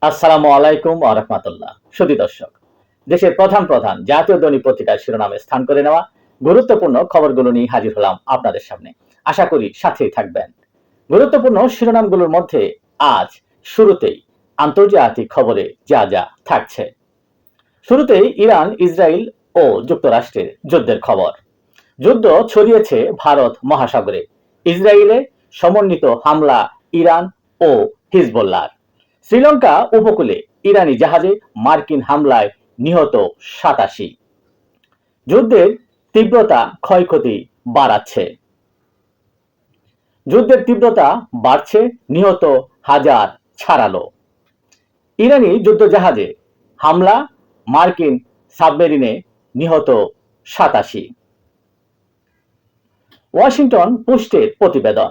আসসালামু আলাইকুম ওয়া রাহমাতুল্লাহ। সুধী দর্শক, দেশের প্রধান প্রধান জাতীয় দৈনিক পত্রিকার শিরোনামে স্থান করে নেওয়া গুরুত্বপূর্ণ খবরগুলো নিয়ে হাজির হলাম আপনাদের সামনে। আশা করি সাথেই থাকবেন। গুরুত্বপূর্ণ শিরোনামগুলোর মধ্যে আজ শুরুতেই আন্তর্জাতিক খবরে যা যা থাকছে। শুরুতেই ইরান, ইসরায়েল ও যুক্তরাষ্ট্রের যুদ্ধের খবর। যুদ্ধ ছড়িয়েছে ভারত মহাসাগরে। ইসরায়েলে সমন্বিত হামলা ইরান ও হিজবুল্লাহর। শ্রীলঙ্কা উপকূলে ইরানি জাহাজে মার্কিন হামলায় নিহত 87। যুদ্ধের তীব্রতা ক্ষয়ক্ষতি বাড়াচ্ছে। যুদ্ধের তীব্রতা বাড়ছে, নিহত হাজার ছাড়ালো। ইরানি যুদ্ধজাহাজে হামলা, মার্কিন সাবমেরিনে নিহত 87। ওয়াশিংটন পোস্টের প্রতিবেদন।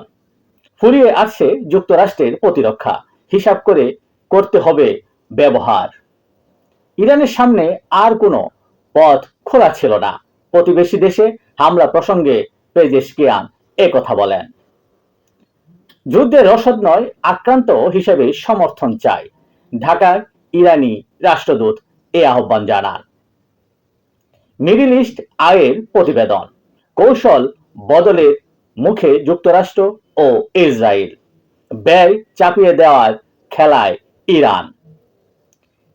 ফুরিয়ে আসছে যুক্তরাষ্ট্রের প্রতিরক্ষা, হিসাব করে করতে হবে ব্যবহার। ইরানের সামনে আর কোনো পথ খোলা ছিল না। প্রতিবেশী দেশে হামলা প্রসঙ্গে পেজেশকিয়ান একথা বলেন। যুদ্ধের রসদ নয়, আক্রান্ত হিসেবে সমর্থন চাই। ঢাকায় ইরানি রাষ্ট্রদূত এ আহ্বান জানান। মিডল ইস্ট আয়ের প্রতিবেদন। কৌশল বদলের মুখে যুক্তরাষ্ট্র ও ইসরায়েল। ব্যয় চাপিয়ে দেওয়ার খেলায় ইরান।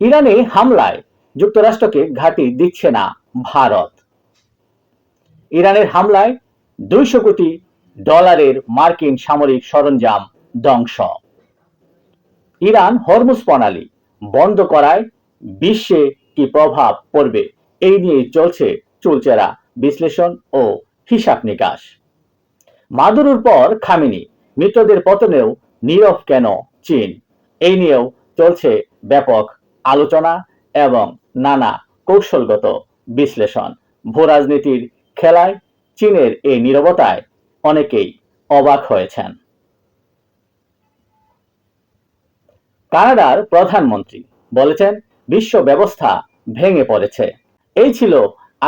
ইরানে হামলায় যুক্তরাষ্ট্রকে ঘাঁটি দিচ্ছে না ভারত। ইরানের হামলায় 200 কোটি ডলারের মার্কিন সামরিক সরঞ্জাম ধ্বংস। ইরান হরমুজ প্রণালী বন্ধ করায় বিশ্বে কি প্রভাব পড়বে, এই নিয়ে চলছে চুলচেরা বিশ্লেষণ ও হিসাব নিকাশ। মাদুরোর পর খামেনি, মিত্রদের পতনেও নীরব কেন চীন, এই নিয়েও চলছে ব্যাপক আলোচনা এবং নানা কৌশলগত বিশ্লেষণ। ভূরাজনীতির খেলায় চীনের এই নীরবতায় অনেকেই অবাক হয়েছেন। কানাডার প্রধানমন্ত্রী বলেছেন বিশ্ব ব্যবস্থা ভেঙে পড়েছে। এই ছিল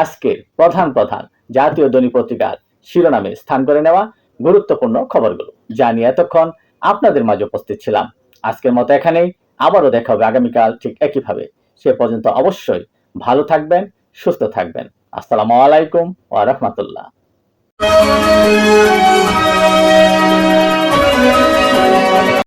আজকের প্রধান প্রধান জাতীয় দৈনিক পত্রিকার শিরোনামে স্থান করে নেওয়া গুরুত্বপূর্ণ খবরগুলো, যা নিয়ে এতক্ষণ আপনাদের মাঝে উপস্থিত ছিলাম। আজকের মতো এখানেই, আবারও দেখা হবে আগামীকাল ঠিক একইভাবে। সে পর্যন্ত অবশ্যই ভালো থাকবেন, সুস্থ থাকবেন। আসসালামু আলাইকুম ওয়া রাহমাতুল্লাহ।